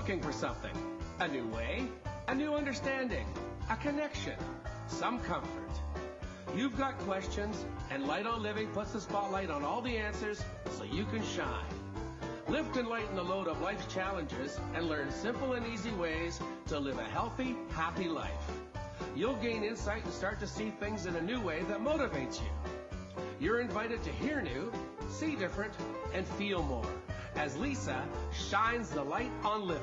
looking for something. A new way, a new understanding, a connection, some comfort. You've got questions, and Light on Living puts the spotlight on all the answers so you can shine. Lift and lighten the load of life's challenges and learn simple and easy ways to live a healthy, happy life. You'll gain insight and start to see things in a new way that motivates you. You're invited to hear new, see different, and feel more as Lisa shines the light on living.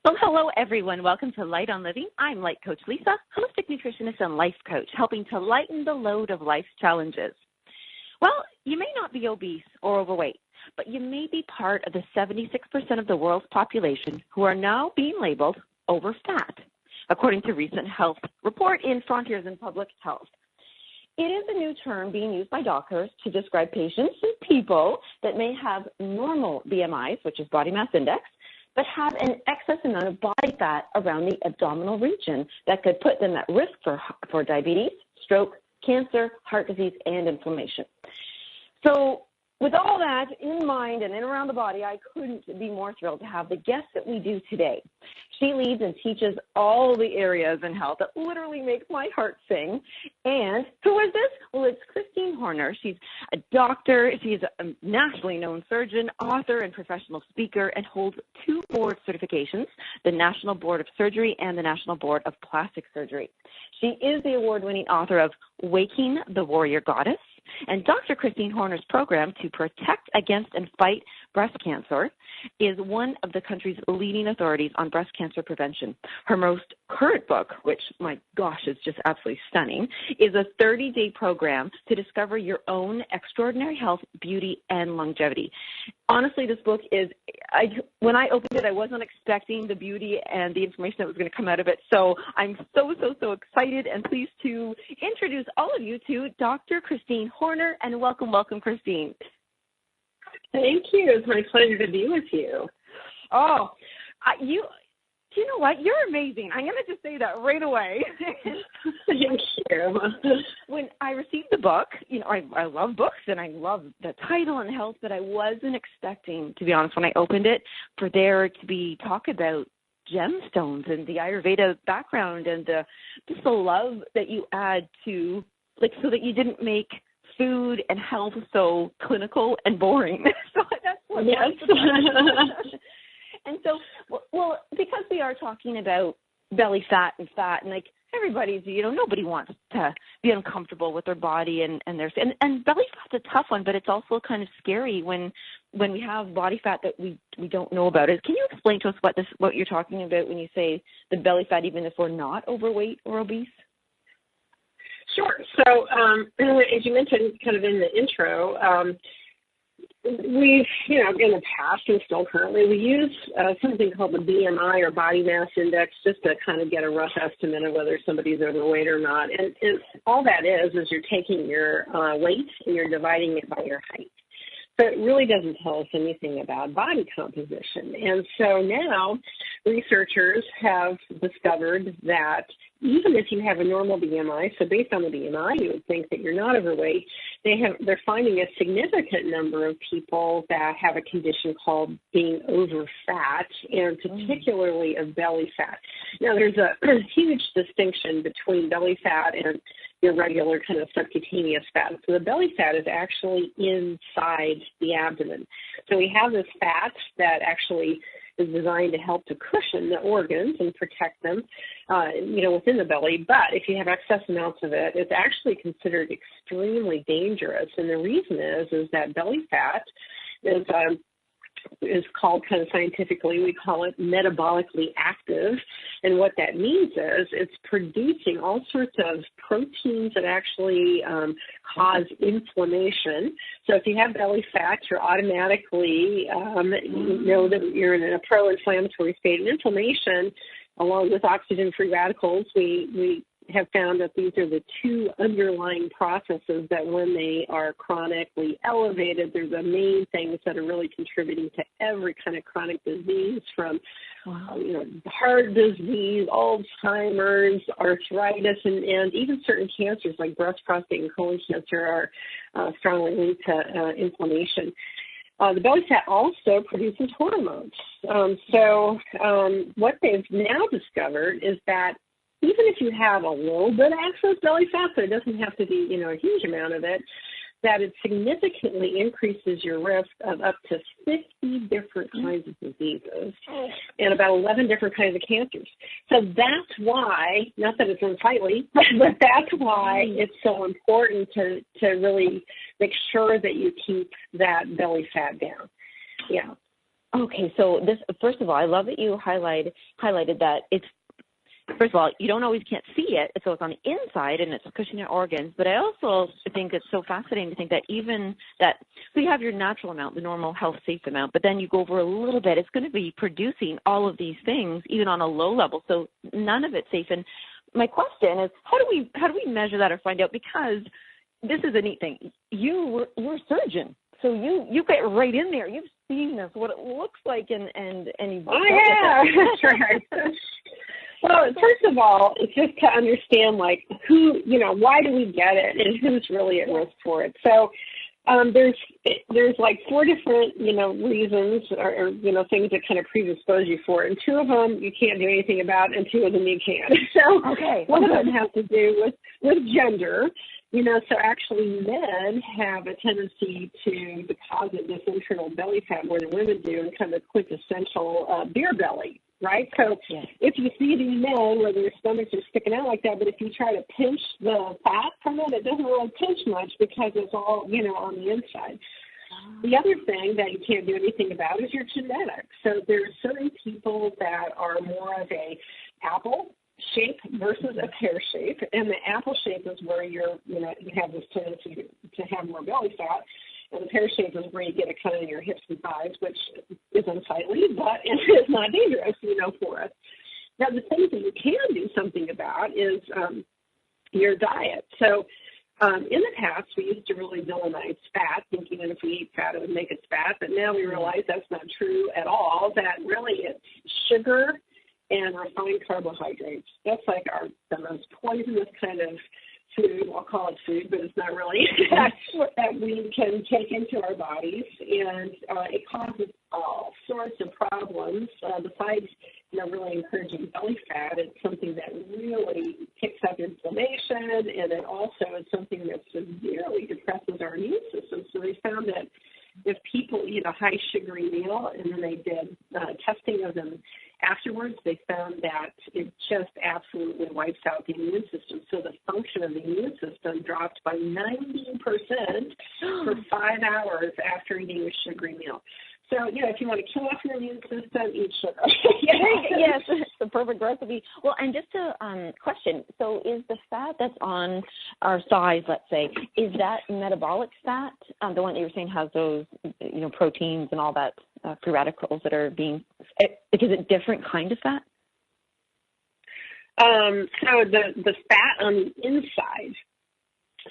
Well, hello, everyone. Welcome to Light on Living. I'm Light Coach Lisa, holistic nutritionist and life coach, helping to lighten the load of life's challenges. Well, you may not be obese or overweight, but you may be part of the 76% of the world's population who are now being labeled overfat, according to a recent health report in Frontiers in Public Health. It is a new term being used by doctors to describe patients and people that may have normal BMIs, which is body mass index, but have an excess amount of body fat around the abdominal region that could put them at risk for diabetes, stroke, cancer, heart disease, and inflammation. So with all that in mind and in around the body, I couldn't be more thrilled to have the guest that we do today. She leads and teaches all the areas in health that literally makes my heart sing. And who is this? Well, it's Christine Horner. She's a doctor. She's a nationally known surgeon, author, and professional speaker, and holds 2 board certifications, the National Board of Surgery and the National Board of Plastic Surgery. She is the award-winning author of Waking the Warrior Goddess, and Dr. Christine Horner's program to protect against and fight breast cancer is one of the country's leading authorities on breast cancer prevention. Her most current book, which, my gosh, is just absolutely stunning, is a 30-day program to discover your own extraordinary health, beauty, and longevity. Honestly, this book is, when I opened it, I wasn't expecting the beauty and the information that was going to come out of it. So I'm so excited and pleased to introduce all of you to Dr. Christine Horner, and welcome, Christine. Thank you. It's my pleasure to be with you. Oh, you know what? You're amazing. I'm going to just say that right away. Thank you. When I received the book, I love books and I love the title and health, but I wasn't expecting, to be honest, when I opened it, for there to be talk about gemstones and the Ayurveda background and just the love that you add to, so that you didn't make food and health so clinical and boring. So that's what. Yes. And so, well, because we are talking about belly fat and fat, and everybody's, nobody wants to be uncomfortable with their body and belly fat's a tough one, but it's also kind of scary when we have body fat that we don't know about. Can you explain to us what you're talking about when you say the belly fat, even if we're not overweight or obese? Sure. So as you mentioned kind of in the intro, we've, in the past and still currently, we use something called the BMI or body mass index just to kind of get a rough estimate of whether somebody's overweight or not. And all that is you're taking your weight and you're dividing it by your height. So it really doesn't tell us anything about body composition. And so now researchers have discovered that even if you have a normal BMI, so based on the BMI, you would think that you're not overweight, they're finding a significant number of people that have a condition called being over fat, and particularly of belly fat. Now, there's a huge distinction between belly fat and your regular kind of subcutaneous fat. So the belly fat is actually inside the abdomen. So we have this fat that actually is designed to help to cushion the organs and protect them, within the belly. But if you have excess amounts of it, it's actually considered extremely dangerous. And the reason is that belly fat is called, kind of scientifically, we call it metabolically active. And what that means is it's producing all sorts of proteins that actually cause inflammation. So if you have belly fat, you're automatically, that you're in a pro-inflammatory state. And inflammation, along with oxygen-free radicals, we have found that these are the two underlying processes that when they are chronically elevated, they're the main things that are really contributing to every kind of chronic disease from heart disease, Alzheimer's, arthritis, and even certain cancers like breast, prostate, and colon cancer are strongly linked to inflammation. The belly fat also produces hormones. What they've now discovered is that even if you have a little bit of excess belly fat, so it doesn't have to be, a huge amount of it, that it significantly increases your risk of up to 50 different kinds of diseases and about 11 different kinds of cancers. So that's why, not that it's unsightly, but that's why it's so important to really make sure that you keep that belly fat down. Yeah. Okay, so this, first of all, I love that you highlighted that it's, first of all, you can't see it, so it's on the inside and it's pushing your organs. But I also think it's so fascinating to think that so you have your natural amount, the normal health safe amount, but then you go over a little bit, it's going to be producing all of these things, even on a low level. So none of it's safe. And my question is, how do we measure that or find out? Because this is a neat thing. You're a surgeon, so you get right in there. You've seen this, what it looks like, and you've that's right. Well, first of all, it's just to understand, who, why do we get it and who's really at risk for it. So there's 4 different, reasons or things that kind of predispose you for it. And 2 of them you can't do anything about, and 2 of them you can. So one of them has to do with gender. So actually men have a tendency to deposit this internal belly fat more than women do, and kind of quintessential beer belly, right? So if you see these men where their stomachs are sticking out like that, but if you try to pinch the fat from it, it doesn't really pinch much because it's all, on the inside. The other thing that you can't do anything about is your genetics. So there are certain people that are more of a apple shape versus a pear shape, and the apple shape is where you have this tendency to have more belly fat, and the pear shape is where you get it kind of in your hips and thighs, which is unsightly, but it's not dangerous, for us. Now, the things that you can do something about is your diet. So in the past, we used to really villainize fat, thinking that if we eat fat, it would make us fat, but now we realize that's not true at all, that really it's sugar and refined carbohydrates. That's like the most poisonous kind of food. I'll call it food, but it's not really that we can take into our bodies, and it causes all sorts of problems. Besides, really encouraging belly fat, it's something that really kicks up inflammation, and it also is something that severely depresses our immune system. So they found that if people eat a high sugary meal, and then they did testing of them afterwards, they found that it just absolutely wipes out the immune system. So the function of the immune system dropped by 90% for 5 hours after eating a sugary meal. So, if you want to kill off your immune system, eat sugar. Yes, it's the perfect recipe. Well, and just to question, so is the fat that's on our thighs, let's say, is that metabolic fat, the one that you were saying has those, proteins and all that, free radicals that are being, is it different kind of fat? So the fat on the inside,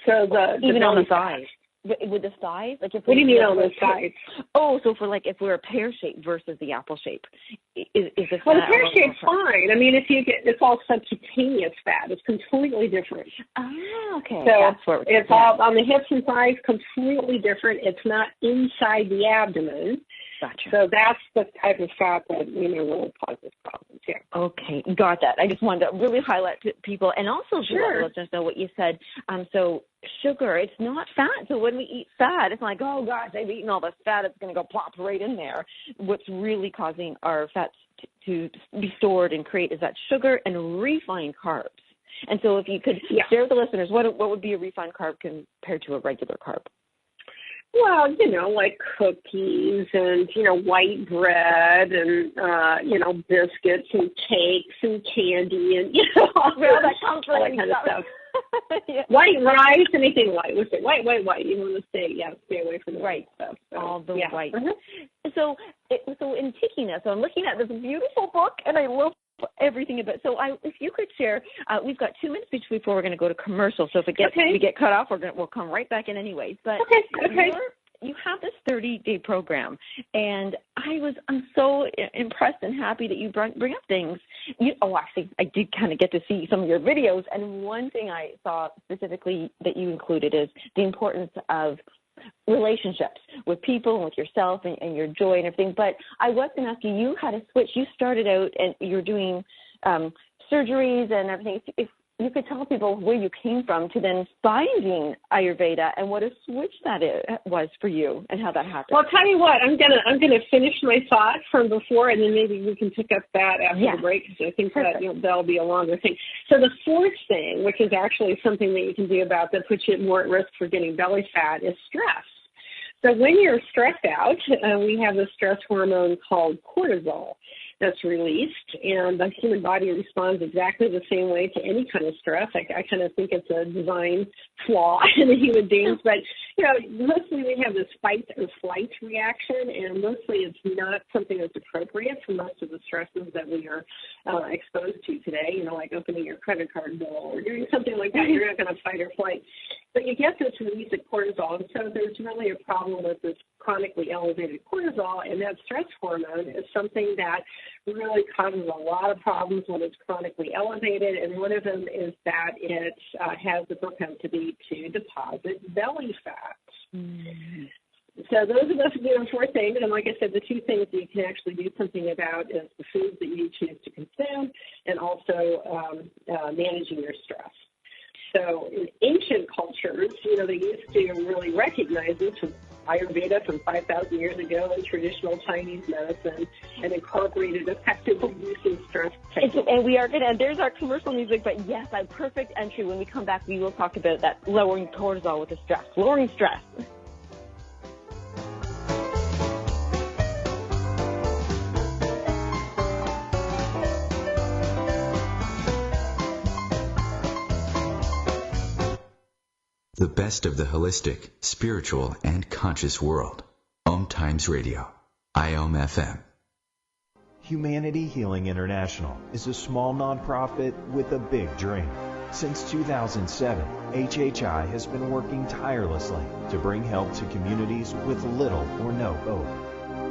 so even on the thighs. With the size? What do you mean on the sides? Oh, so if we're a pear shape versus the apple shape, is the fat? Well, the pear shape's fine. I mean, it's all subcutaneous fat. It's completely different. Ah, okay. So it's all on the hips and thighs, completely different. It's not inside the abdomen. Gotcha. So that's the type of fat that, really causes problems, yeah. Okay, got that. I just wanted to really highlight to people, and also to let the listeners know what you said. So sugar, it's not fat. So when we eat fat, it's like, oh, gosh, I've eaten all this fat. It's going to go plop right in there. What's really causing our fats to be stored and create is that sugar and refined carbs. And so if you could share with the listeners, what would be a refined carb compared to a regular carb? Well, like cookies and, white bread and, biscuits and cakes and candy and, all that kind of stuff. White rice, anything white. We'll say white. You want to stay away from the white stuff. So, all the white. So in taking this, so I'm looking at this beautiful book, and I love everything about. So if you could share, we've got 2 minutes before we're going to go to commercial. So if we get cut off, we'll come right back in anyways. But okay. You have this 30-day program, and I'm so impressed and happy that you bring up things. Actually, I did kind of get to see some of your videos, and one thing I saw specifically that you included is the importance of relationships with people and with yourself and your joy and everything. But I was going to ask you, you had a switch. You started out and you're doing surgeries and everything. If you could tell people where you came from to then finding Ayurveda and what a switch that was for you and how that happened. Well, I'll tell you what, I'm gonna finish my thought from before, and then maybe we can pick up that after the break, because I think that that'll be a longer thing. So the fourth thing, which is actually something that you can do about that puts you more at risk for getting belly fat, is stress. So when you're stressed out, we have a stress hormone called cortisol that's released, and the human body responds exactly the same way to any kind of stress. I kind of think it's a design flaw in the human beings, but mostly we have this fight or flight reaction, and mostly it's not something that's appropriate for most of the stresses that we are exposed to today, like opening your credit card bill or doing something like that. You're not going to fight or flight. But you get this release of cortisol, and so there's really a problem with this chronically elevated cortisol, and that stress hormone is something that really causes a lot of problems when it's chronically elevated, and one of them is that it has the propensity to deposit belly fat. Mm-hmm. So those are the 4 things, and like I said, the 2 things that you can actually do something about is the foods that you choose to consume and also managing your stress. So in ancient cultures, they used to really recognize this from Ayurveda from 5,000 years ago and traditional Chinese medicine, and incorporated effective reducing stress techniques. And we are going to, there's our commercial music, but yes, a perfect entry. When we come back, we will talk about that lowering cortisol with the stress, lowering stress. The best of the holistic, spiritual, and conscious world. OMTimes Radio. IOM FM. Humanity Healing International is a small nonprofit with a big dream. Since 2007, HHI has been working tirelessly to bring help to communities with little or no hope.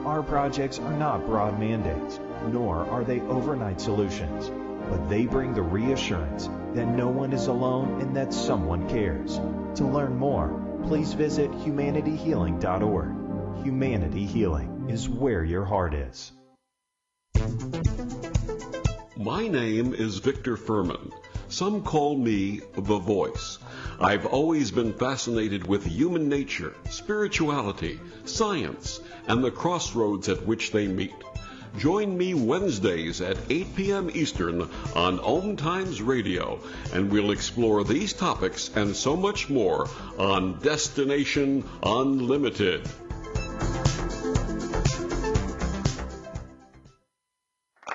Our projects are not broad mandates, nor are they overnight solutions, but they bring the reassurance that no one is alone and that someone cares. To learn more, please visit humanityhealing.org. Humanity Healing is where your heart is. My name is Victor Furman. Some call me the Voice. I've always been fascinated with human nature, spirituality, science, and the crossroads at which they meet. Join me Wednesdays at 8 p.m. Eastern on OMTimes Radio, and we'll explore these topics and so much more on Destination Unlimited.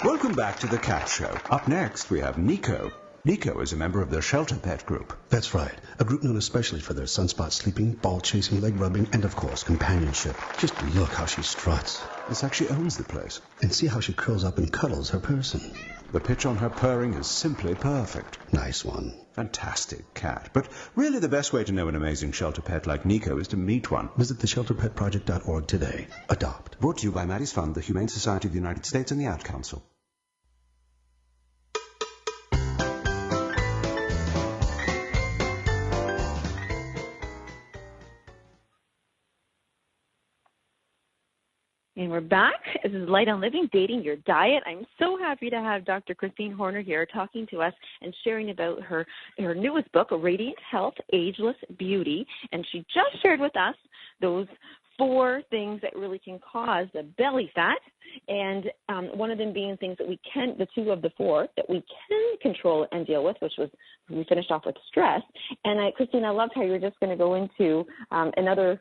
Welcome back to The Cat Show. Up next, we have Nico. Nico is a member of the Shelter Pet Group. That's right. A group known especially for their sunspot sleeping, ball chasing, leg rubbing, and of course, companionship. Just look how she struts. It's like she owns the place. And see how she curls up and cuddles her person. The pitch on her purring is simply perfect. Nice one. Fantastic cat. But really the best way to know an amazing shelter pet like Nico is to meet one. Visit theshelterpetproject.org today. Adopt. Brought to you by Maddie's Fund, the Humane Society of the United States, and the Ad Council. And we're back. This is Light on Living, Dating Your Diet. I'm so happy to have Dr. Christine Horner here talking to us and sharing about her newest book, Radiant Health, Ageless Beauty. And she just shared with us those 4 things that really can cause the belly fat. And one of them being things that we can, the 2 of the 4, that we can control and deal with, which was, we finished off with stress. And Christine, I loved how you were just going to go into another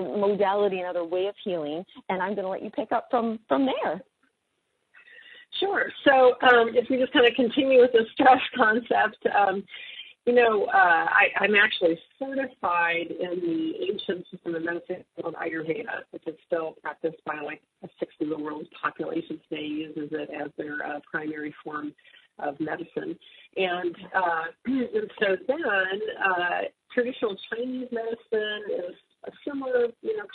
modality, another way of healing, and I'm going to let you pick up from there. Sure. So if we just kind of continue with the stress concept, I'm actually certified in the ancient system of medicine called Ayurveda, which is still practiced by like a sixth of the world's population today, uses it as their primary form of medicine. And so then traditional Chinese medicine is a similar,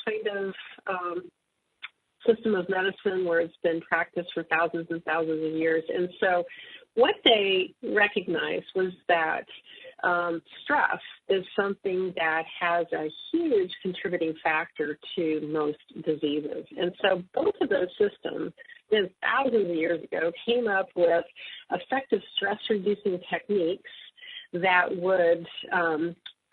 kind of system of medicine where it's been practiced for thousands and thousands of years. And so what they recognized was that stress is something that has a huge contributing factor to most diseases. And so both of those systems, thousands of years ago, came up with effective stress-reducing techniques that would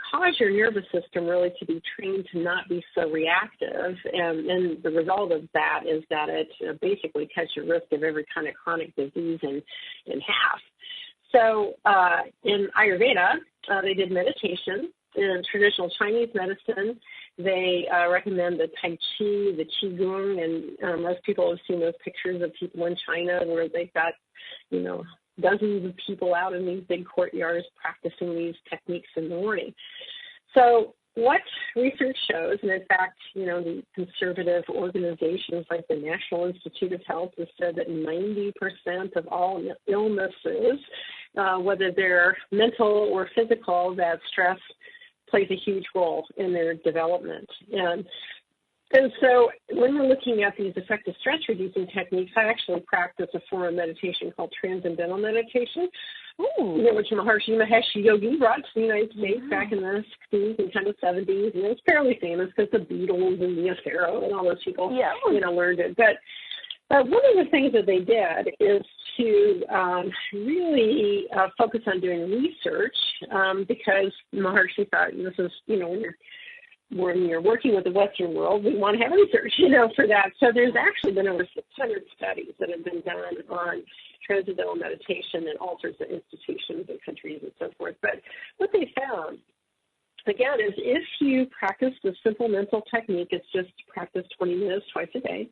cause your nervous system really to be trained to not be so reactive. And the result of that is that it basically cuts your risk of every kind of chronic disease in half. So in Ayurveda, they did meditation. In traditional Chinese medicine, they recommend the Tai Chi, the Qigong, and most people have seen those pictures of people in China where they've got, dozens of people out in these big courtyards practicing these techniques in the morning. So what research shows, and in fact, the conservative organizations like the National Institute of Health has said that 90% of all illnesses, whether they're mental or physical, that stress plays a huge role in their development. And so when we're looking at these effective stress-reducing techniques, I actually practice a form of meditation called transcendental meditation, which Maharishi Mahesh Yogi brought to the United States back in the 60s and kind of 70s. And it's fairly famous because the Beatles and Mia Farrow and all those people, learned it. But one of the things that they did is to really focus on doing research because Maharishi thought this is, when you're working with the Western world, we want to have research, for that. So there's actually been over 600 studies that have been done on transcendental meditation in all sorts of institutions and countries and so forth. But what they found, again, is if you practice the simple mental technique, it's just practice 20 minutes twice a day,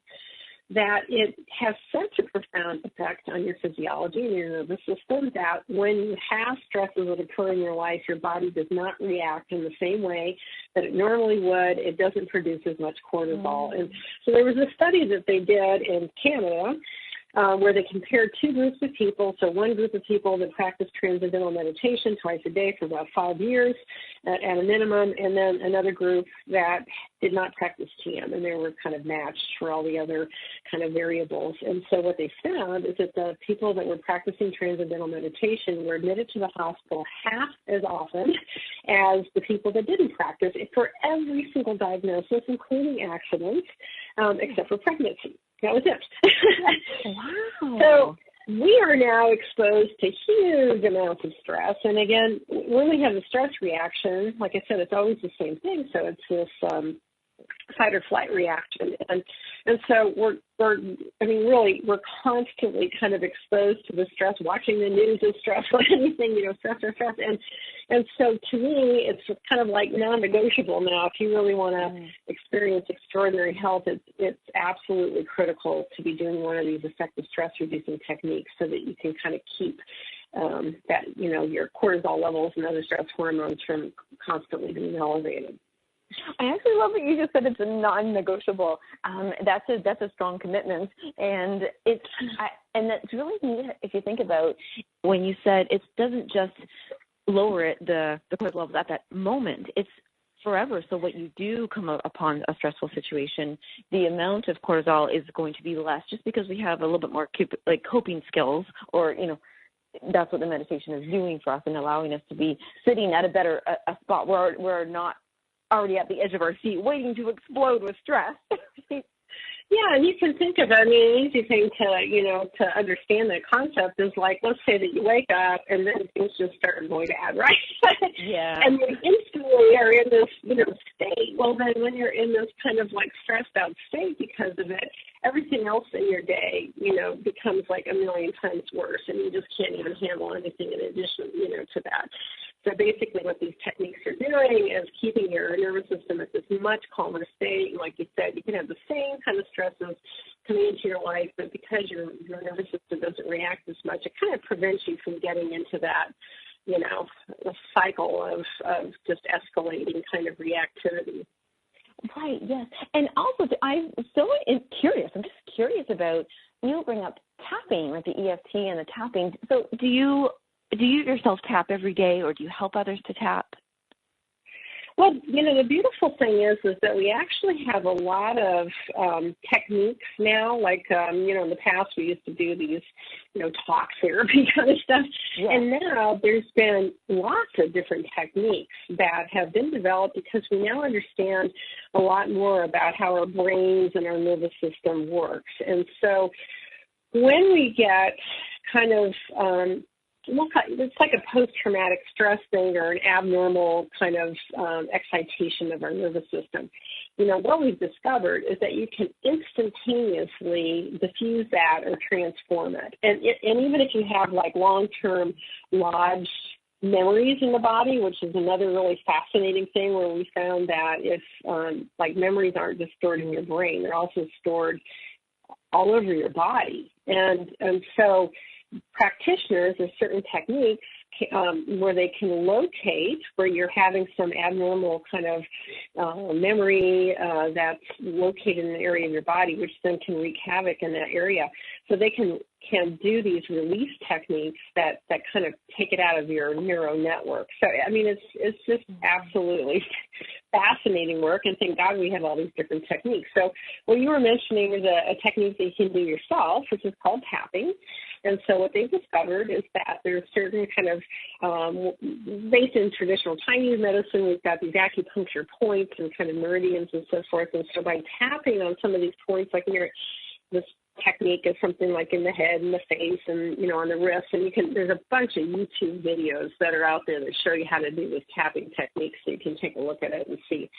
that it has such a profound effect on your physiology and your nervous system that when you have stresses that occur in your life, your body does not react in the same way that it normally would. It doesn't produce as much cortisol. And so there was a study that they did in Canada where they compared two groups of people. So one group of people that practiced transcendental meditation twice a day for about 5 years at a minimum, and then another group that did not practice TM, and they were kind of matched for all the other kind of variables. And so what they found is that the people that were practicing transcendental meditation were admitted to the hospital half as often as the people that didn't practice it for every single diagnosis, including accidents, except for pregnancy. That was it. Wow. So we are now exposed to huge amounts of stress. And again, when we have a stress reaction, like I said, it's always the same thing. So it's this fight or flight reaction. And so we're constantly kind of exposed to the stress. Watching the news is stressful, anything, stress. And so to me, it's kind of like non-negotiable now. If you really want to experience extraordinary health, it's absolutely critical to be doing one of these effective stress-reducing techniques so that you can kind of keep your cortisol levels and other stress hormones from constantly being elevated. I actually love that you just said it's a non-negotiable. That's a strong commitment, and that's really neat if you think about when you said it doesn't just lower the cortisol levels at that moment. It's forever. So what you do come upon a stressful situation, the amount of cortisol is going to be less, just because we have a little bit more coping skills, or that's what the meditation is doing for us and allowing us to be sitting at a spot where we're not already at the edge of our seat waiting to explode with stress. Yeah, and you can think of it. An easy thing to understand that concept is like, let's say that you wake up and then things just start going bad, right? Yeah. And you instantly are in this, state. Well, then when you're in this kind of like stressed out state because of it, everything else in your day, becomes like a million times worse, and you just can't even handle anything in addition, to that. So basically what these techniques are doing is keeping your nervous system at this much calmer state. And like you said, you can have the same kind of stresses coming into your life, but because your nervous system doesn't react as much, it kind of prevents you from getting into that a cycle of just escalating kind of reactivity. Right, yes. And also, I'm so curious. I'm just curious about, you bring up tapping, like the EFT and the tapping. So do you yourself tap every day, or do you help others to tap? Well, the beautiful thing is that we actually have a lot of techniques now. Like, in the past we used to do these, talk therapy kind of stuff. Yeah. And now there's been lots of different techniques that have been developed because we now understand a lot more about how our brains and our nervous system works. And so when we get kind of it's like a post-traumatic stress thing or an abnormal kind of excitation of our nervous system. What we've discovered is that you can instantaneously diffuse that or transform it. And even if you have like long-term lodged memories in the body, which is another really fascinating thing, where we found that if memories aren't just stored in your brain, they're also stored all over your body. And so practitioners, there's certain techniques where they can locate where you're having some abnormal kind of memory that's located in an area of your body, which then can wreak havoc in that area. So they can do these release techniques that kind of take it out of your neural network. So, I mean, it's just absolutely fascinating work, and thank God we have all these different techniques. So what you were mentioning is a technique that you can do yourself, which is called tapping. And so what they've discovered is that there's certain kind of, based in traditional Chinese medicine, we've got these acupuncture points and kind of meridians and so forth. And so by tapping on some of these points, like this technique is something like in the head and the face and, on the wrist. And there's a bunch of YouTube videos that are out there that show you how to do this tapping technique, so you can take a look at it and see,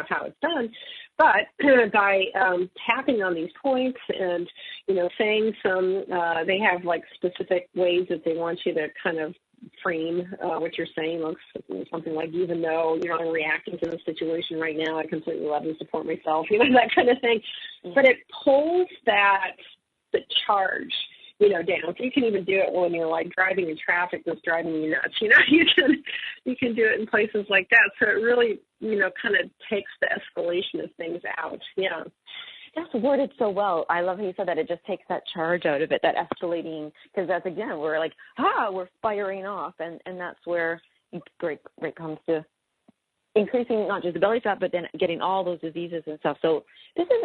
how it's done. But by tapping on these points and, saying they have like specific ways that they want you to kind of frame what you're saying, like something like, even though I'm reacting to the situation right now, I completely love and support myself, that kind of thing. But it pulls the charge, down. So you can even do it when you're like driving in traffic that's driving you nuts. You can do it in places like that. So it really, kind of takes the escalation of things out. Yeah. That's worded so well. I love how you said that. It just takes that charge out of it, that escalating, because that's, again, we're like, we're firing off, and that's where great comes to increasing not just the belly fat, but then getting all those diseases and stuff. So this is,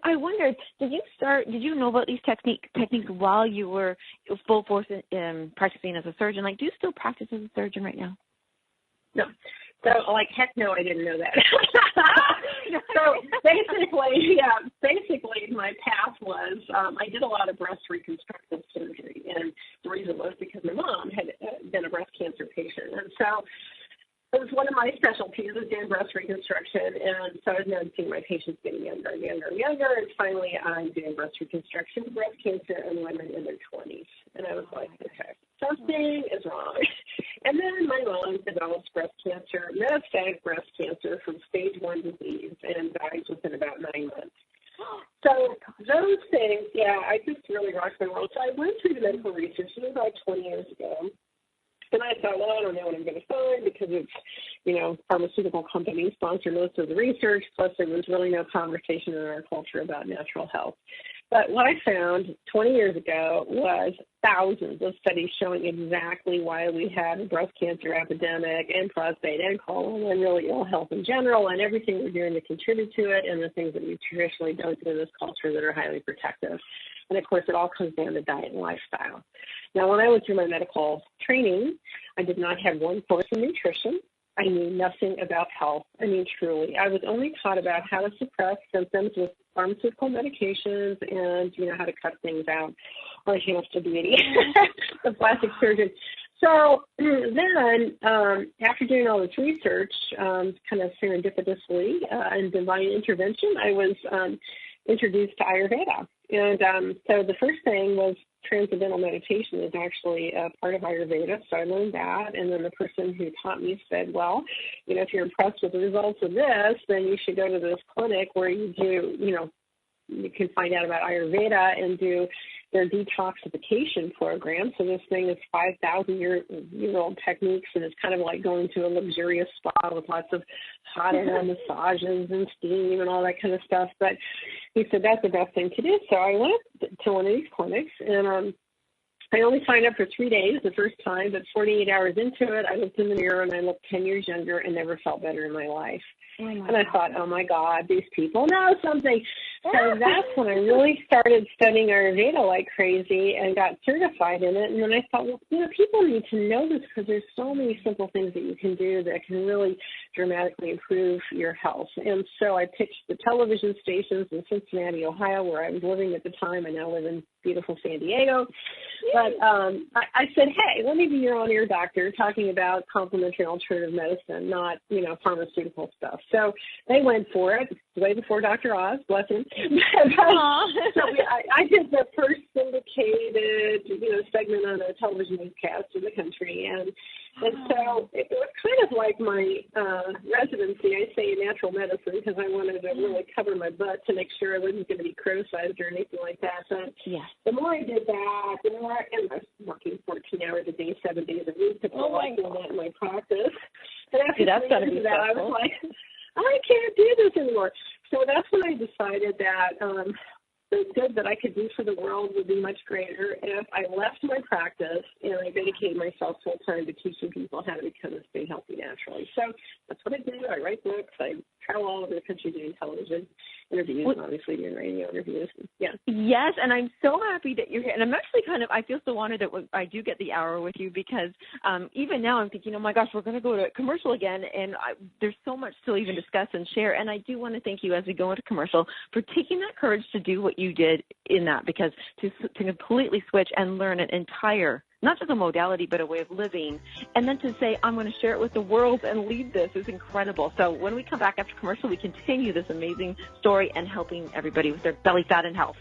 I wondered, did you know about these techniques while you were full force in practicing as a surgeon? Like, do you still practice as a surgeon right now? No. So, heck no, I didn't know that. So basically my path was, I did a lot of breast reconstructive surgery, and the reason was because my mom had been a breast cancer patient, and so it was one of my specialties, was doing breast reconstruction, and so I was noticing my patients getting younger and younger and younger, and finally I'm doing breast reconstruction, breast cancer in women in their 20s, and I was like, okay, something is wrong. And then my mom developed breast cancer, metastatic breast cancer from stage 1 disease, and died within about 9 months. So those things, I just really rocked my world. So I went through the medical research, it was about 20 years ago. And I thought, well, I don't know what I'm going to find because it's, pharmaceutical companies sponsor most of the research, plus there was really no conversation in our culture about natural health. But what I found 20 years ago was thousands of studies showing exactly why we had a breast cancer epidemic and prostate and colon and really ill health in general, and everything we're doing to contribute to it, and the things that we traditionally don't do in this culture that are highly protective. And, of course, it all comes down to diet and lifestyle. Now, when I went through my medical training, I did not have one course in nutrition. I knew nothing about health. I mean, truly. I was only taught about how to suppress symptoms with pharmaceutical medications and, how to cut things out, or Ageless Beauty, the plastic surgeon. So then, after doing all this research, kind of serendipitously and divine intervention, I was introduced to Ayurveda. And so the first thing was transcendental meditation is actually a part of Ayurveda, so I learned that. And then the person who taught me said, well, if you're impressed with the results of this, then you should go to this clinic where you do, you can find out about Ayurveda and do their detoxification program. So this thing is 5,000-year-old techniques, and it's kind of like going to a luxurious spa with lots of hot air massages and steam and all that kind of stuff. But he said that's the best thing to do. So I went to one of these clinics, and I only signed up for 3 days the first time, but 48 hours into it, I looked in the mirror and I looked 10 years younger and never felt better in my life. And I thought, oh my God, these people know something. So that's when I really started studying Ayurveda like crazy and got certified in it. And then I thought, well, people need to know this because there's so many simple things that you can do that can really dramatically improve your health. And so I pitched the television stations in Cincinnati, Ohio, where I was living at the time. I now live in beautiful San Diego. But I said, hey, let me be your on-air doctor talking about complementary alternative medicine, not, pharmaceutical stuff. So they went for it way before Dr. Oz, bless him. So I did the first syndicated, segment on a television newscast in the country. And so it was kind of like my residency. I say natural medicine because I wanted to really cover my butt to make sure I wasn't going to be criticized or anything like that. But the more I did that, the more I was working 14 hours a day, 7 days a week to put that in my practice. And after that's gotta be that, I was like, I can't do this anymore. So that's when I decided that the good that I could do for the world would be much greater if I left my practice and I dedicated myself full time to teaching people how to become and stay healthy naturally. So that's what I do. I write books. I travel all over the country doing television interviews and obviously doing radio interviews. Yes, and I'm so happy that you're here. And I'm actually I feel so honored that I do get the hour with you because even now I'm thinking, oh my gosh, we're going to go to commercial again. And there's so much to even discuss and share. And I do want to thank you as we go into commercial for taking that courage to do what you did in that, because to completely switch and learn an entire, not just a modality, but a way of living, and then to say, I'm going to share it with the world and lead this is incredible. So when we come back after commercial, we continue this amazing story and helping everybody with their belly fat and health.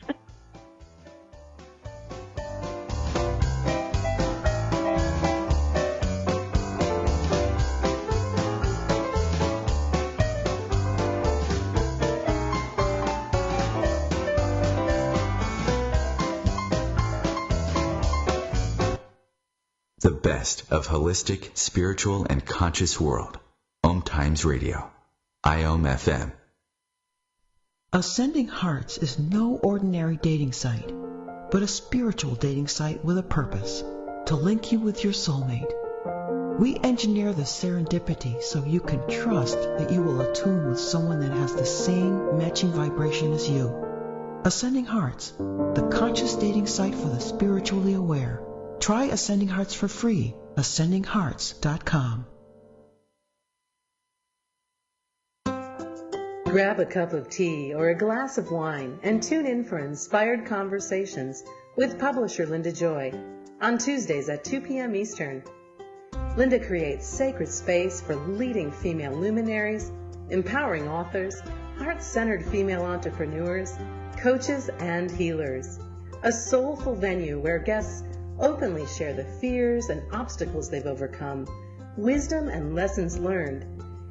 The best of holistic, spiritual, and conscious world. OMTimes Radio. IOM FM. Ascending Hearts is no ordinary dating site, but a spiritual dating site with a purpose, to link you with your soulmate. We engineer the serendipity so you can trust that you will attune with someone that has the same matching vibration as you. Ascending Hearts, the conscious dating site for the spiritually aware. Try Ascending Hearts for free. AscendingHearts.com. Grab a cup of tea or a glass of wine and tune in for Inspired Conversations with publisher Linda Joy on Tuesdays at 2 p.m. Eastern. Linda creates sacred space for leading female luminaries, empowering authors, heart-centered female entrepreneurs, coaches, and healers. A soulful venue where guests openly share the fears and obstacles they've overcome, wisdom and lessons learned,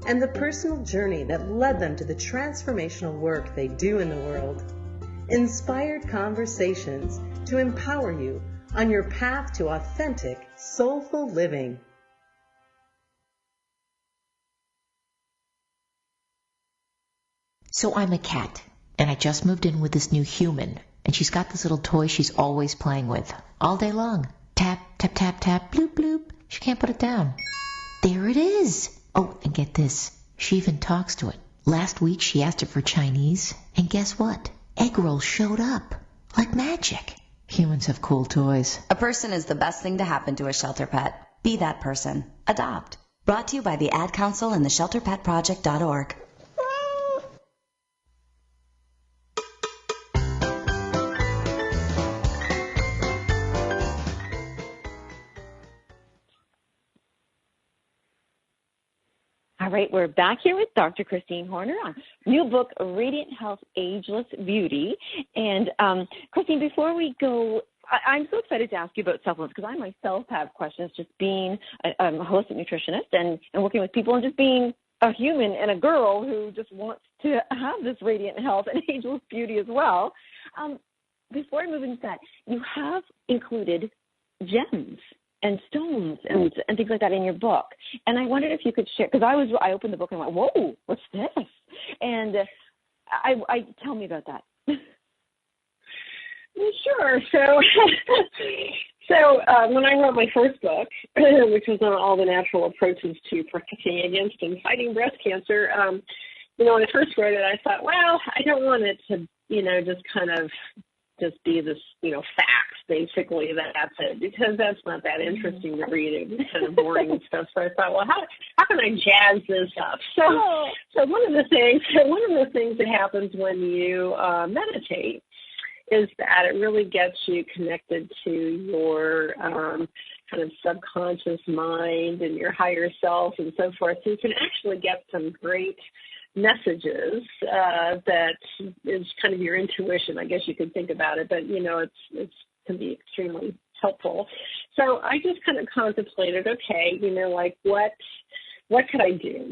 and the personal journey that led them to the transformational work they do in the world. Inspired Conversations to empower you on your path to authentic, soulful living. So I'm a cat, and I just moved in with this new human. And she's got this little toy she's always playing with, all day long. Tap, tap, tap, tap, bloop, bloop. She can't put it down. There it is. Oh, and get this. She even talks to it. Last week she asked it for Chinese, and guess what? Egg rolls showed up. Like magic. Humans have cool toys. A person is the best thing to happen to a shelter pet. Be that person. Adopt. Brought to you by the Ad Council and the ShelterPetProject.org. All right, we're back here with Dr. Christine Horner on new book, Radiant Health, Ageless Beauty. And Christine, before we go, I'm so excited to ask you about supplements because I myself have questions, just being a holistic nutritionist and working with people and just being a human and a girl who just wants to have this radiant health and ageless beauty as well. before I move into that, you have included gems and stones and things like that in your book. And I wondered if you could share, because I opened the book and went, whoa, what's this? And I tell me about that. Sure. So when I wrote my first book, which was on all the natural approaches to protecting against and fighting breast cancer, when I first wrote it, I thought, well, I don't want it to, just kind of just be this, facts, basically, that's it, because that's not that interesting to read. It was kind of boring and stuff. So I thought, well, how can I jazz this up? So one of the things that happens when you meditate is that it really gets you connected to your kind of subconscious mind and your higher self and so forth. So you can actually get some great messages that is kind of your intuition, I guess you could think about it, but it's can be extremely helpful. So I just kind of contemplated, okay, like what could I do,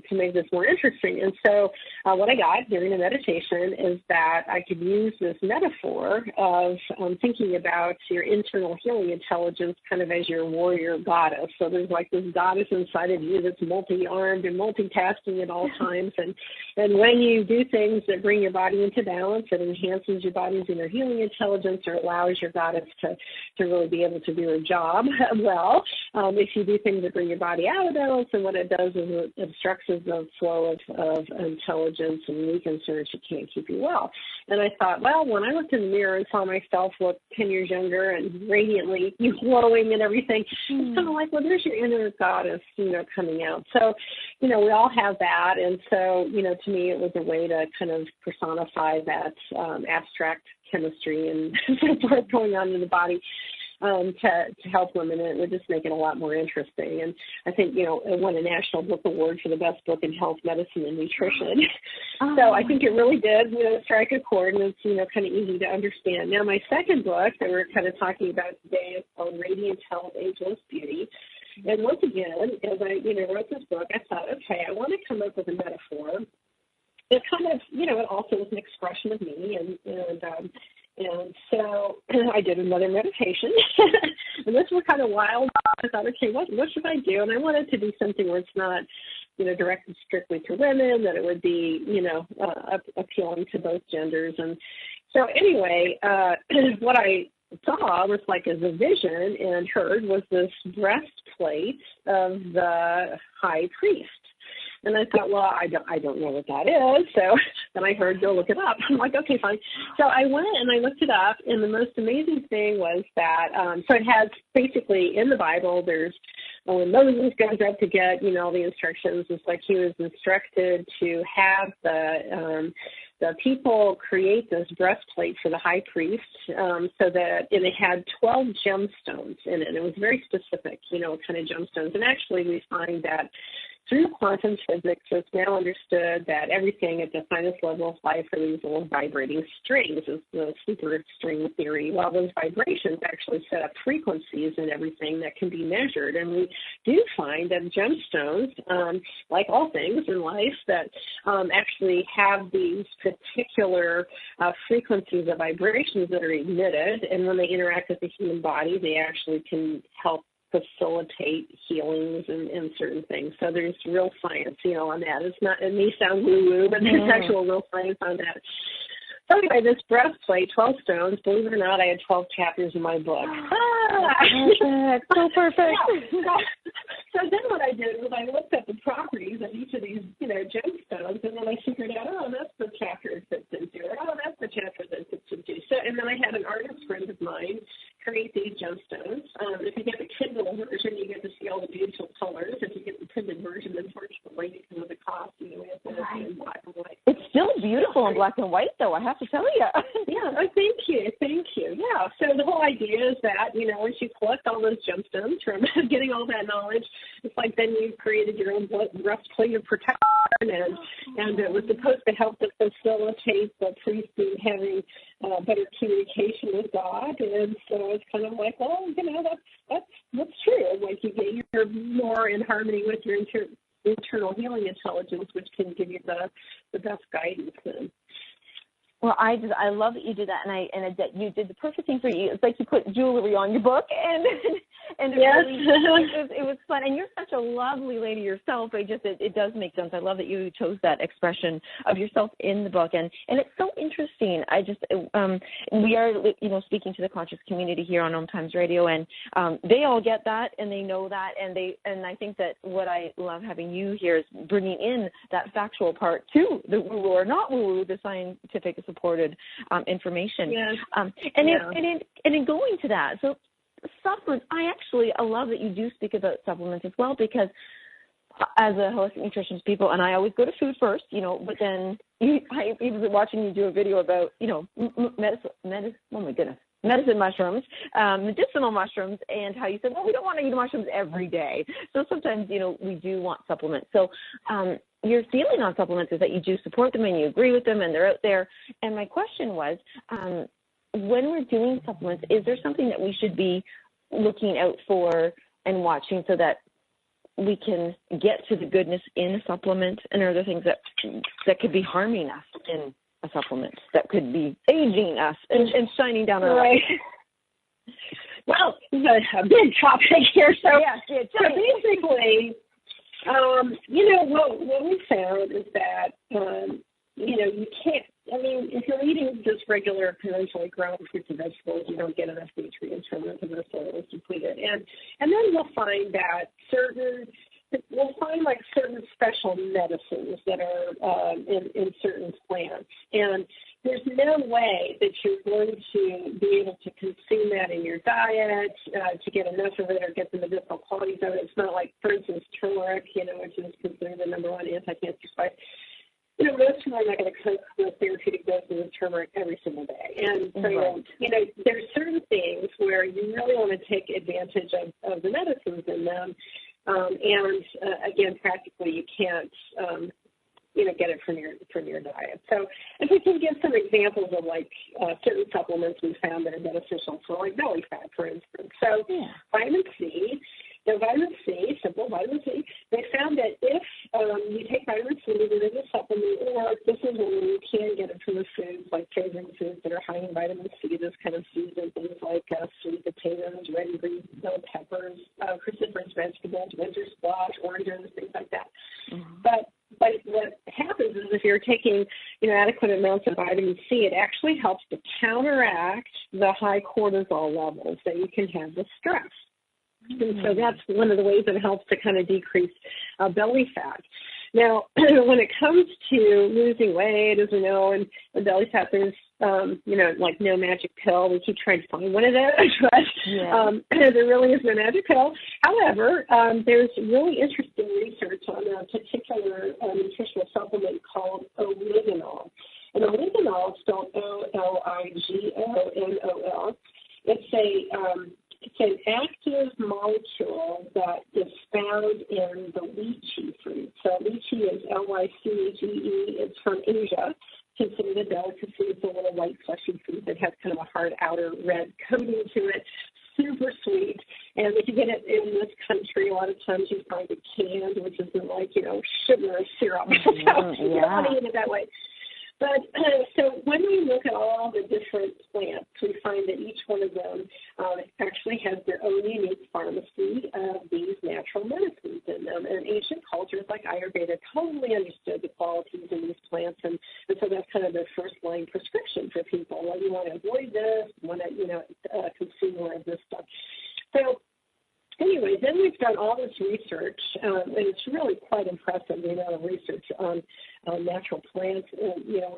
to make this more interesting? And so what I got during the meditation is that I could use this metaphor of thinking about your internal healing intelligence kind of as your warrior goddess. So there's like this goddess inside of you that's multi-armed and multitasking at all times. And when you do things that bring your body into balance, it enhances your body's inner healing intelligence or allows your goddess to really be able to do her job well. If you do things that bring your body out of balance, and what it does is it obstructs the flow of intelligence and weakens her, she can't keep you well. And I thought, well, when I looked in the mirror and saw myself look 10 years younger and radiantly glowing and everything, it's kind of like, well, there's your inner goddess, coming out. So, we all have that. And so, to me, it was a way to kind of personify that abstract chemistry and so forth going on in the body. To help women, and it would just make it a lot more interesting. And I think, it won a National Book Award for the best book in health, medicine, and nutrition. So I think it really did, strike a chord, and it's, kind of easy to understand. Now, my second book that we're kind of talking about today is called Radiant Health, Ageless Beauty. And once again, as I, wrote this book, I thought, okay, I want to come up with a metaphor. It kind of, it also is an expression of me, and so I did another meditation, and this was kind of wild. I thought, okay, what should I do? And I wanted to do something where it's not, directed strictly to women, that it would be, appealing to both genders. And so anyway, what I saw was like as a vision and heard was this breastplate of the high priest. And I thought, well, I don't know what that is. So then I heard, go look it up. I'm like, okay, fine. So I went and I looked it up, and the most amazing thing was that, so it has basically in the Bible, there's, when Moses goes up to get, all the instructions, it's like he was instructed to have the people create this breastplate for the high priest, so that, and it had 12 gemstones in it. It was very specific, what kind of gemstones. And actually we find that through quantum physics, it's now understood that everything at the finest level of life are these little vibrating strings. It's the super string theory. Well, those vibrations actually set up frequencies and everything that can be measured. And we do find that gemstones, like all things in life, that actually have these particular frequencies of vibrations that are emitted. And when they interact with the human body, they actually can help facilitate healings and certain things. So there's real science, on that. It's not, it may sound woo-woo, but there's actual real science on that. So anyway, this breastplate, 12 stones, believe it or not, I had 12 chapters in my book. Perfect. So perfect. Yeah. So then what I did was I looked at the properties of each of these, gemstones, and then I figured out, oh, that's the chapter it fits into, or oh, that's the chapter that fits into. So, and then I had an artist friend of mine create these gemstones. If you get the Kindle version, you get to see all the beautiful colors. If you get the printed version, unfortunately, because of the cost, we have to see in black and white. It's still beautiful in black and white, though, I have to tell you. Yeah, thank you. Yeah, so the whole idea is that, once you collect all those gemstones from getting all that knowledge, it's like then you created your own breastplate of protection, and it was supposed to help to facilitate the priest having better communication with God. And so it's kind of like, well, that's true. Like you're more in harmony with your internal healing intelligence, which can give you the best guidance. Well, I love that you did that, and that you did the perfect thing for you. It's like you put jewelry on your book, and yes. it was fun. And you're such a lovely lady yourself. It does make sense. I love that you chose that expression of yourself in the book, and it's so interesting. We are speaking to the conscious community here on OMTimes Radio, and they all get that, and they know that, and I think that what I love having you here is bringing in that factual part too, the woo or not woo, the scientific supported information. Yes. And in going to that, so supplements, I love that you do speak about supplements as well, because as a holistic nutritionist people, and I always go to food first, but then I was watching you do a video about, medicine mushrooms, medicinal mushrooms, and how you said, well, we don't want to eat mushrooms every day. So sometimes, we do want supplements. So your feeling on supplements is that you do support them and you agree with them and they're out there. And my question was, when we're doing supplements, is there something that we should be looking out for and watching so that we can get to the goodness in a supplement, and are there things that could be harming us in a supplement, that could be aging us and shining down our life? Well, it's a big topic here. So, so basically, what we found is that, you can't, if you're eating just regular conventionally grown fruits and vegetables, you don't get enough nutrients from them because the soil is depleted. And then we'll find that certain special medicines that are in certain plants. And there's no way that you're going to be able to consume that in your diet, to get enough of it or get the medicinal qualities of it. It's not like, for instance, turmeric, which is considered the number one anti-cancer spice. Most people are not going to cook with therapeutic doses of turmeric every single day. And so, there's certain things where you really want to take advantage of the medicines in them. Again, practically you can't, get it from your diet. So if we can give some examples of certain supplements we found that are beneficial for belly fat, for instance. So vitamin C. Simple vitamin C, they found that if you take vitamin C either as a supplement, or this is when you can get it from the foods, like flavoring foods that are high in vitamin C, this kind of season, things like sweet potatoes, red and green bell peppers, cruciferous vegetables, winter squash, oranges, things like that. Mm-hmm. But what happens is if you're taking adequate amounts of vitamin C, it actually helps to counteract the high cortisol levels that you can have with stress. And so that's one of the ways it helps to kind of decrease belly fat. Now, when it comes to losing weight, as we know, and belly fat, there's, no magic pill. We keep trying to find one of those, but there really is no magic pill. However, there's really interesting research on a particular nutritional supplement called oligonol. And oligonol is spelled O-L-I-G-O-N-O-L. It's an active molecule that is found in the lychee fruit. So lychee is L-Y-C-H-E-E. It's from Asia. Considered a delicacy. It's a little white fleshy fruit that has kind of a hard outer red coating to it. Super sweet. And if you get it in this country, a lot of times you find it canned, which is sugar or syrup. So you don't want to eat it that way. But so when we look at all the different plants, we find that each one of them actually has their own unique pharmacy of these natural medicines in them. And ancient cultures like Ayurveda totally understood the qualities in these plants, and so that's kind of their first line prescription for people. Well, you want to avoid this, you want to consume more of this stuff. So anyway, then we've done all this research, and it's really quite impressive, the amount of research on natural plants. We don't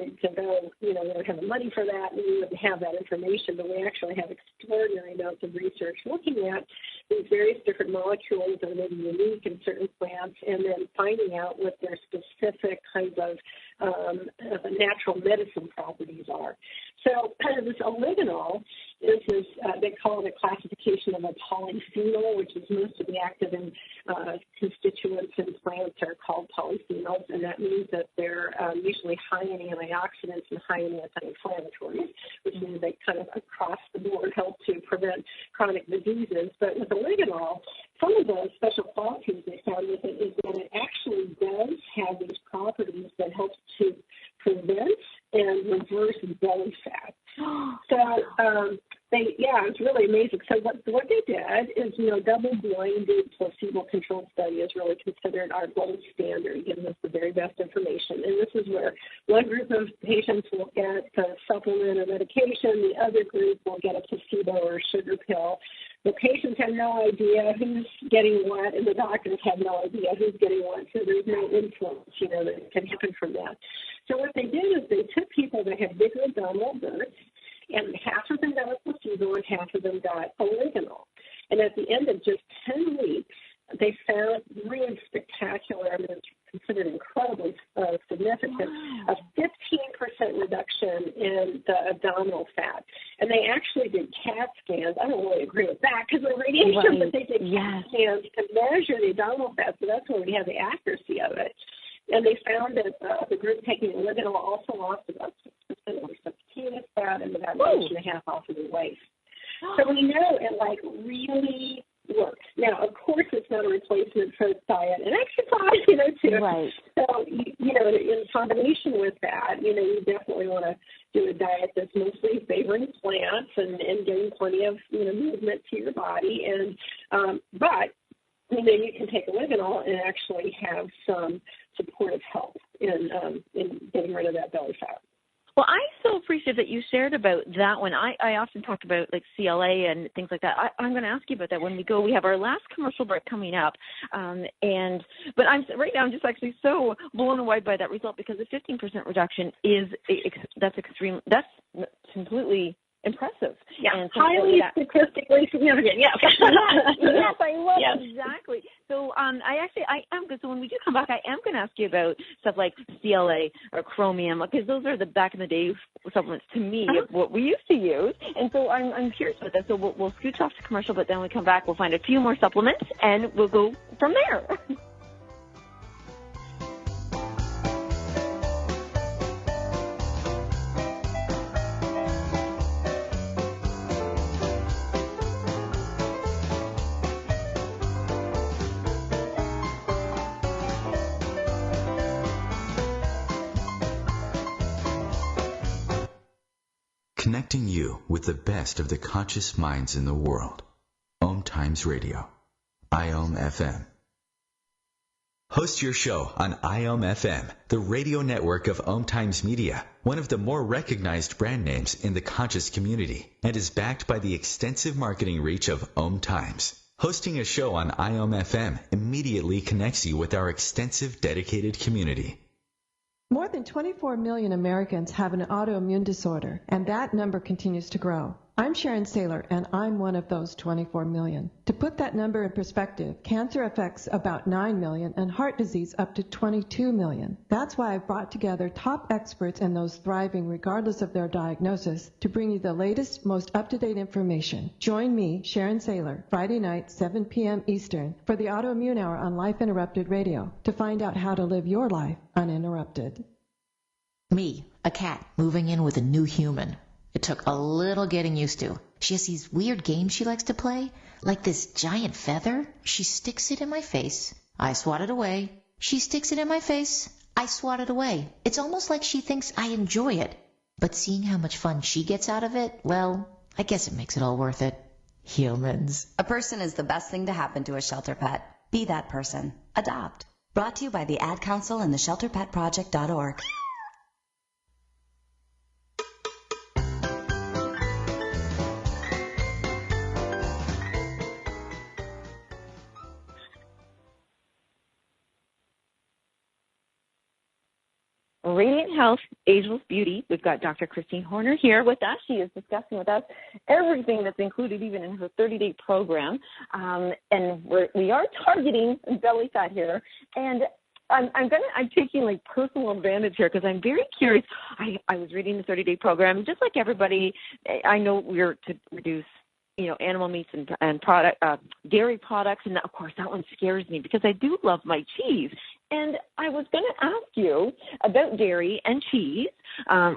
have the money for that, and we wouldn't have that information, but we actually have extraordinary amounts of research looking at these various different molecules that are maybe unique in certain plants, and then finding out what their specific kinds of natural medicine properties are. So this oligonol is they call it a classification of a polyphenol, which is most of the active constituents in plants are called polyphenols, and that means that they're usually high in antioxidants and high in anti-inflammatories, which means they kind of across the board help to prevent chronic diseases. But with oligonol, some of the special qualities they found with it is that it actually does have these properties that help to prevent and reverse belly fat. So it's really amazing. So what they did is, double-blinded placebo-controlled study is really considered our gold standard, giving us the very best information. And this is where one group of patients will get a supplement or medication, the other group will get a placebo or a sugar pill. The patients have no idea who's getting what, and the doctors have no idea who's getting what, so there's no influence, that can happen from that. So what they did is they took people that had bigger abdominal girths, and half of them got a placebo and half of them got oregano. And at the end of just 10 weeks, they found really spectacular, it's considered incredibly significant, a 15% reduction in the abdominal fat. And they actually did CAT scans. I don't really agree with that because of radiation, but they did CAT scans to measure the abdominal fat, so that's where we have the accuracy of it. And they found that the group taking oregano also lost about 6% of their subcutaneous fat and about 1.5 off of the waist. So we know it really works. Now, of course, it's not a replacement for diet and exercise, too. Right. So, in combination with that, you definitely want to do a diet that's mostly favoring plants and getting plenty of, movement to your body. And but then you can take oregano and actually have some supportive help in getting rid of that belly fat. Well, I so appreciate that you shared about that one. I often talk about like CLA and things like that. I'm going to ask you about that when we go. We have our last commercial break coming up, but right now I'm just actually so blown away by that result because the 15% reduction that's completely impressive. Yeah, and so highly statistically significant. Yes. Yes, I love it. Exactly. So I am good. So when we do come back, I am going to ask you about stuff like CLA or chromium because those are the back in the day supplements to me of what we used to use. And so I'm curious about that. So we'll scooch off to commercial, but then when we come back, we'll find a few more supplements and we'll go from there. Connecting you with the best of the conscious minds in the world. OMTimes Radio. IOM FM. Host your show on IOM FM, the radio network of OMTimes Media, one of the more recognized brand names in the conscious community, and is backed by the extensive marketing reach of OMTimes. Hosting a show on IOM FM immediately connects you with our extensive dedicated community. More than 24 million Americans have an autoimmune disorder, and that number continues to grow. I'm Sharon Saylor, and I'm one of those 24 million. To put that number in perspective, cancer affects about 9 million and heart disease up to 22 million. That's why I've brought together top experts and those thriving regardless of their diagnosis to bring you the latest, most up-to-date information. Join me, Sharon Saylor, Friday night, 7 p.m. Eastern, for the Autoimmune Hour on Life Interrupted Radio to find out how to live your life uninterrupted. Me, a cat, moving in with a new human. It took a little getting used to. She has these weird games she likes to play, like this giant feather. She sticks it in my face. I swat it away. She sticks it in my face. I swat it away. It's almost like she thinks I enjoy it. But seeing how much fun she gets out of it, well, I guess it makes it all worth it. Humans. A person is the best thing to happen to a shelter pet. Be that person. Adopt. Brought to you by the Ad Council and the ShelterPetProject.org. Radiant Health, Ageless Beauty. We've got Dr. Christine Horner here with us. She is discussing with us everything that's included even in her 30-day program. And we are targeting belly fat here. And I'm taking like personal advantage here because I'm very curious. I was reading the 30-day program. Just like everybody, I know we're to reduce animal meats and dairy products. And of course, that one scares me because I do love my cheese. And I was going to ask you about dairy and cheese,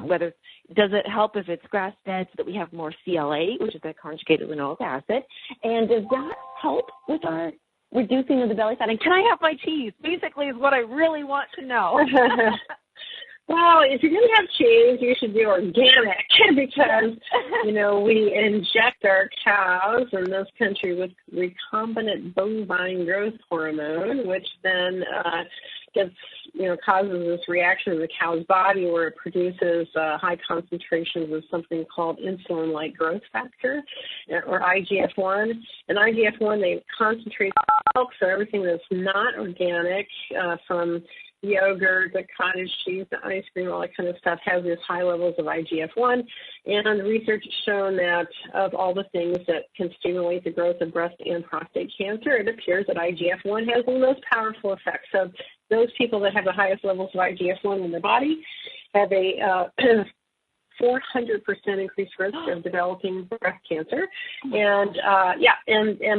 whether does it help if it's grass-fed so that we have more CLA, which is that conjugated linoleic acid, and does that help with our reducing the belly fat? And can I have my cheese? Basically is what I really want to know. Well, if you're going to have cheese, you should do organic because, we inject our cows in this country with recombinant bovine growth hormone, which then causes this reaction in the cow's body where it produces high concentrations of something called insulin-like growth factor, or IGF-1. And IGF-1, they concentrate milk, so everything that's not organic, from yogurt, the cottage cheese, the ice cream, all that kind of stuff has these high levels of IGF-1. And the research has shown that of all the things that can stimulate the growth of breast and prostate cancer, it appears that IGF-1 has the most powerful effects. So those people that have the highest levels of IGF-1 in their body have a 400% increased risk of developing breast cancer and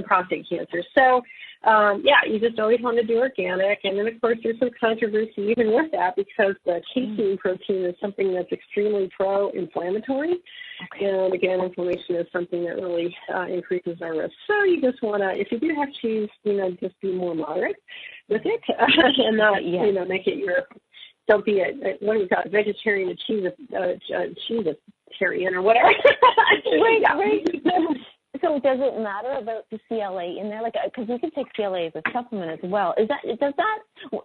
prostate cancer. So, you just always want to do organic. And then, of course, there's some controversy even with that because the casein protein is something that's extremely pro-inflammatory. Okay. And, again, inflammation is something that really increases our risk. So you just want to, if you do have cheese, just be more moderate with it and not, make it your... Don't be a vegetarian, a cheese-tarian or whatever. Wait. So does it matter about the CLA in there? Because you can take CLA as a supplement as well.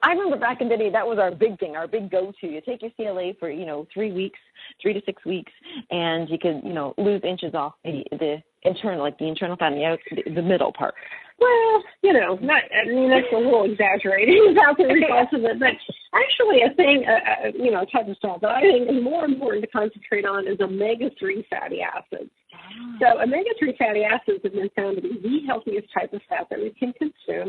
I remember back in the day, that was our big thing, our big go-to. You take your CLA for, 3 to 6 weeks, and you can, lose inches off the internal fat and the middle part. Well, that's a little exaggerating about the results of it, but actually a thing, type of stuff that I think is more important to concentrate on is omega-3 fatty acids. So omega-3 fatty acids have been found to be the healthiest type of fat that we can consume.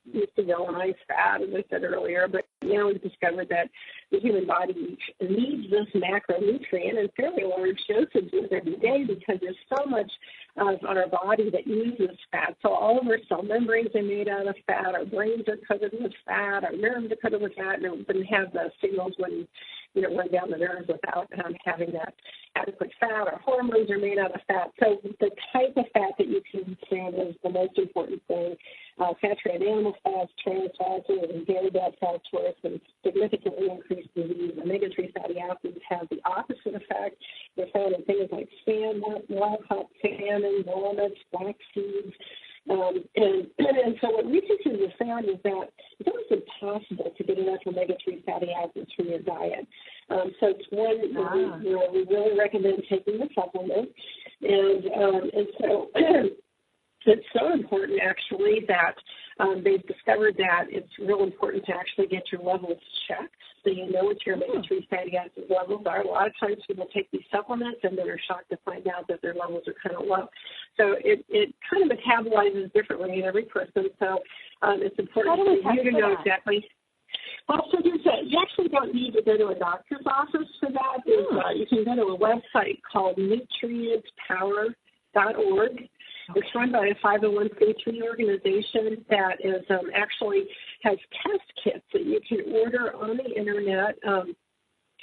It's the villainized fat, as I said earlier, but we've discovered that the human body needs this macronutrient in fairly large dosages every day because there's so much on our body that uses fat. So all of our cell membranes are made out of fat, our brains are covered with fat, our nerves are covered with fat, and it wouldn't have the signals when run down the nerves without having that adequate fat. Our hormones are made out of fat. So the type of fat that you consume is the most important thing. Saturated animal fats, trans fats, and very bad fat source and significantly increased disease. Omega-3 fatty acids have the opposite effect. They're found in things like salmon, wild-caught salmon, walnuts, flax seeds. And so what researchers have found is that it's almost impossible to get enough omega-3 fatty acids from your diet. So it's one we really recommend taking the supplement. And so it's so important, actually, that they've discovered that it's real important to actually get your levels checked so you know what your omega-3 fatty acid levels are. A lot of times people take these supplements and then are shocked to find out that their levels are kind of low. So it kind of metabolizes differently in every person. So it's important for you to know exactly. Well, so you actually don't need to go to a doctor's office for that. You can go to a website called nutrientspower.org. It's run by a 501c3 organization that is actually has test kits that you can order on the internet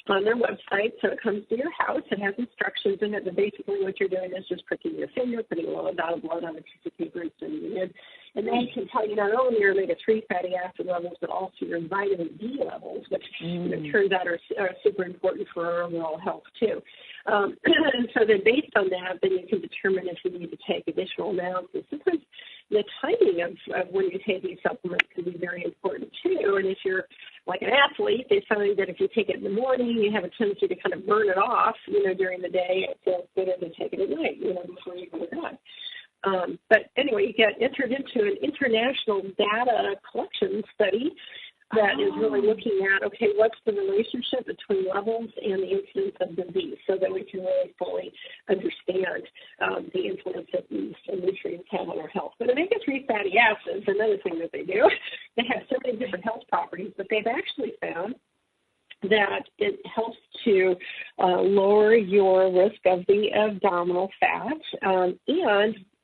on their website. So it comes to your house. It has instructions in it. But basically what you're doing is just pricking your finger, putting a little dot of blood on a piece of paper and sending it in. And then it can tell you not only your omega-3 fatty acid levels, but also your vitamin D levels, which turns out are super important for our overall health, too. And so then based on that, then you can determine if you need to take additional amounts. And sometimes the timing of when you take these supplements can be very important, too. And if you're like an athlete, they find that if you take it in the morning, you have a tendency to kind of burn it off, during the day. It feels better than take it at night, before you go to bed. But anyway, you get entered into an international data collection study that is really looking at, okay, what's the relationship between levels and the incidence of disease so that we can really fully understand the influence that these nutrients have on our health. But omega-3 fatty acids, another thing that they do, they have so many different health properties, but they've actually found that it helps to lower your risk of the abdominal fat, and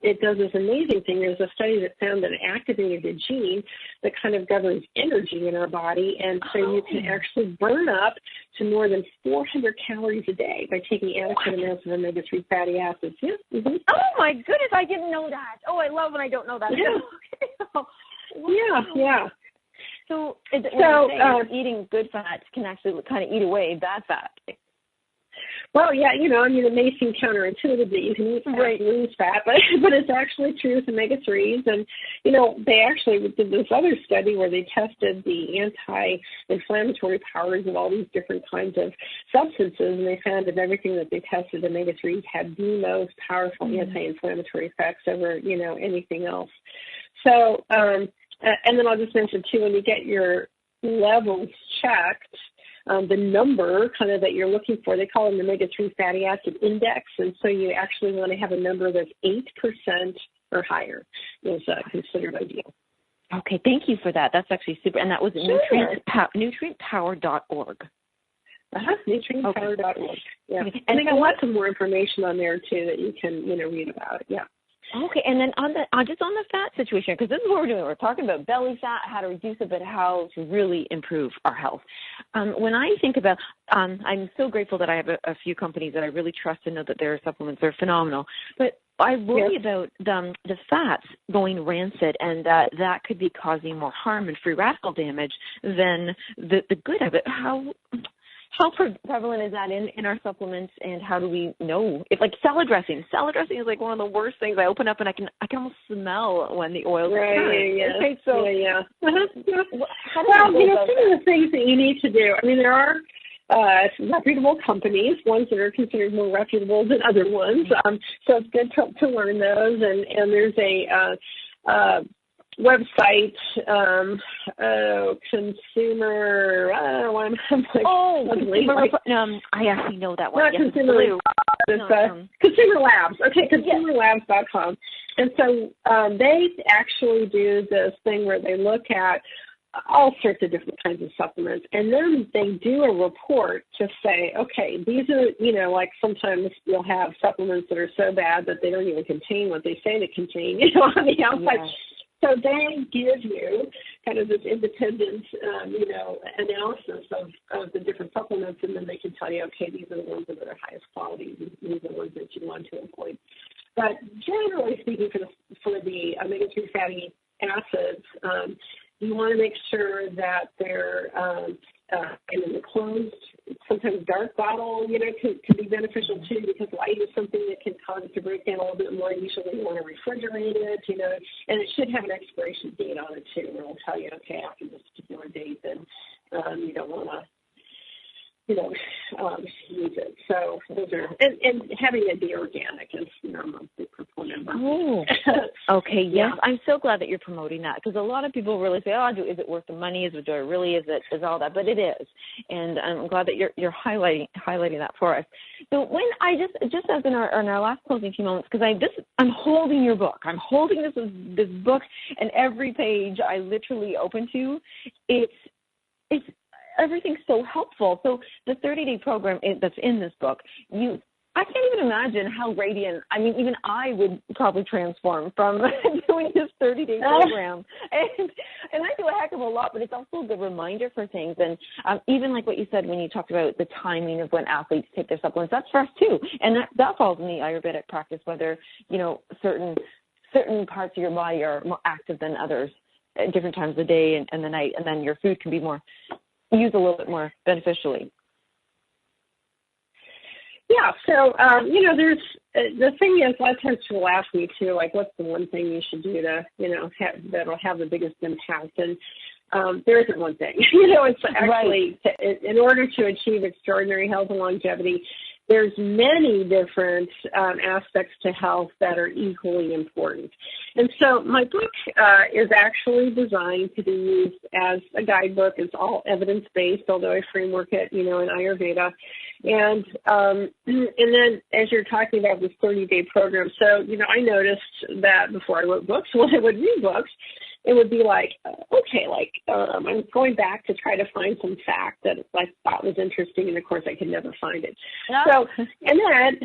it does this amazing thing. There's a study that found that it activated a gene that kind of governs energy in our body, and so you can actually burn up to more than 400 calories a day by taking adequate amounts of omega-3 fatty acids. Yeah. Mm-hmm. Oh, my goodness, I didn't know that. Oh, I love when I don't know that. Yeah. Yeah. So eating good fats can actually kind of eat away bad fat. Well, yeah, it may seem counterintuitive that you can eat fat to lose fat, but it's actually true with omega-3s. And, they actually did this other study where they tested the anti-inflammatory powers of all these different kinds of substances, and they found that everything that they tested, omega-3s had the most powerful anti-inflammatory effects over, anything else. So, and then I'll just mention, too, when you get your levels checked, the number kind of that you're looking for, they call it an omega-3 fatty acid index, and so you actually want to have a number that's 8% or higher is considered ideal. Okay, thank you for that. That's actually super, and that was nutrientpower.org. Nutrientpower.org. Yeah, and they got lots of more information on there too that you can read about. Yeah. Okay, and then on the fat situation, because this is what we're doing. We're talking about belly fat, how to reduce it, but how to really improve our health. When I think about, I'm so grateful that I have a few companies that I really trust and know that their supplements are phenomenal. But I worry about the fats going rancid, and that could be causing more harm and free radical damage than the good of it. How prevalent is that in our supplements, and how do we know? If like salad dressing is like one of the worst things. I open up and I can almost smell when the oil's turned. Yeah. Right? So, some of the things that you need to do. I mean, there are reputable companies, ones that are considered more reputable than other ones. So it's good to learn those. And there's a website, consumer. I actually know that one. Not Consumer Labs. Consumer Labs. Okay, consumerlabs.com. And so they actually do this thing where they look at all sorts of different kinds of supplements, and then they do a report to say, okay, these are, like sometimes you'll have supplements that are so bad that they don't even contain what they say they contain, on the outside. Yeah. So they give you kind of this independent, analysis of the different supplements, and then they can tell you, okay, these are the ones that are the highest quality, these are the ones that you want to avoid. But generally speaking, for the omega-3 fatty acids, you want to make sure that they're in a closed, sometimes dark bottle, can be beneficial too, because light is something that can cause it to break down a little bit more. Usually you want to refrigerate it, and it should have an expiration date on it too, where it'll tell you, okay, after this particular date, then you don't want to, use it. So those are, and having it be organic is, I'm a big proponent of. Oh, okay, yes. I'm so glad that you're promoting that, because a lot of people really say, is it worth the money? Is all that? But it is. And I'm glad that you're highlighting that for us. So when I just as in our last closing few moments, because I'm holding your book. I'm holding this book, and every page I literally open to, it's everything's so helpful. So the 30-day program that's in this book, I can't even imagine how radiant. I mean, even I would probably transform from doing this 30-day program. And I do a heck of a lot, but it's also a good reminder for things. And even like what you said when you talked about the timing of when athletes take their supplements, that's for us too. And that falls in the Ayurvedic practice, whether, certain parts of your body are more active than others at different times of the day and the night, and then your food can be used a little bit more beneficially. Yeah, so, there's, the thing is, a lot of times people ask me too, like, what's the one thing you should do to, that'll have the biggest impact? And there isn't one thing. It's actually, in order to achieve extraordinary health and longevity, there's many different aspects to health that are equally important. And so my book is actually designed to be used as a guidebook. It's all evidence-based, although I framework it, in Ayurveda. And then as you're talking about this 30-day program, so, I noticed that before I wrote books, when I would read books, it would be like, I'm going back to try to find some fact that I thought was interesting, and of course I could never find it. No. So, and then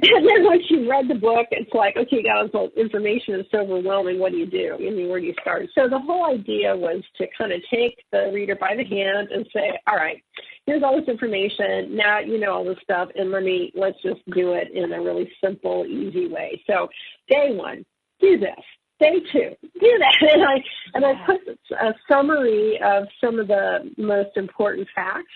once you read the book, it's like, okay, you got all this information, it's overwhelming. What do you do? Where do you start? So the whole idea was to kind of take the reader by the hand and say, all right, here's all this information. Now you know all this stuff, and let's just do it in a really simple, easy way. So day one, do this. stay tuned. Do that. And I put a summary of some of the most important facts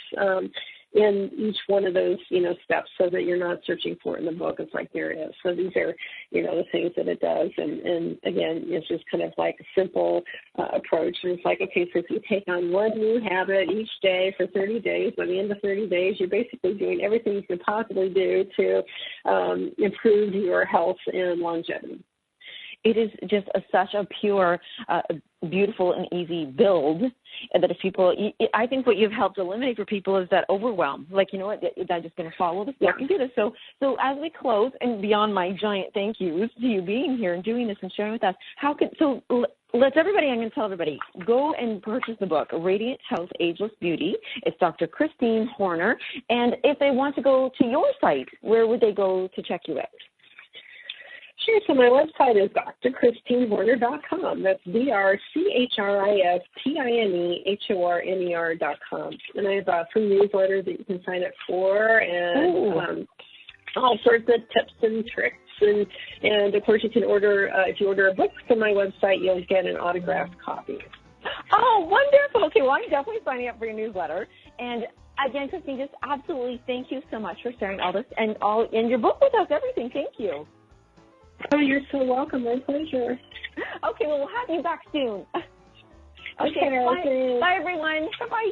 in each one of those, steps, so that you're not searching for it in the book. It's like there is. So these are, the things that it does. And again, it's just kind of like a simple approach. And it's like, okay, so if you take on one new habit each day for 30 days, by the end of 30 days, you're basically doing everything you can possibly do to improve your health and longevity. It is just such a pure, beautiful, and easy build that if people, I think what you've helped eliminate for people is that overwhelm. Like, you know what, I'm just going to follow this book and do this. So as we close, and beyond my giant thank yous to you being here and doing this and sharing with us, let's everybody, I'm going to tell everybody, go and purchase the book, Radiant Health, Ageless Beauty. It's Dr. Christine Horner. And if they want to go to your site, where would they go to check you out? Sure. So my website is drchristinehorner.com. That's drchristinehorner.com. And I have a free newsletter that you can sign up for, and all sorts of tips and tricks. And of course, you can order, if you order a book from my website, you'll get an autographed copy. Oh, wonderful. Okay, well, I'm definitely signing up for your newsletter. And again, Christine, just absolutely thank you so much for sharing all this and your book with us, everything. Thank you. Oh, you're so welcome. My pleasure. Okay, well, we'll have you back soon. Okay, bye everyone. Bye-bye.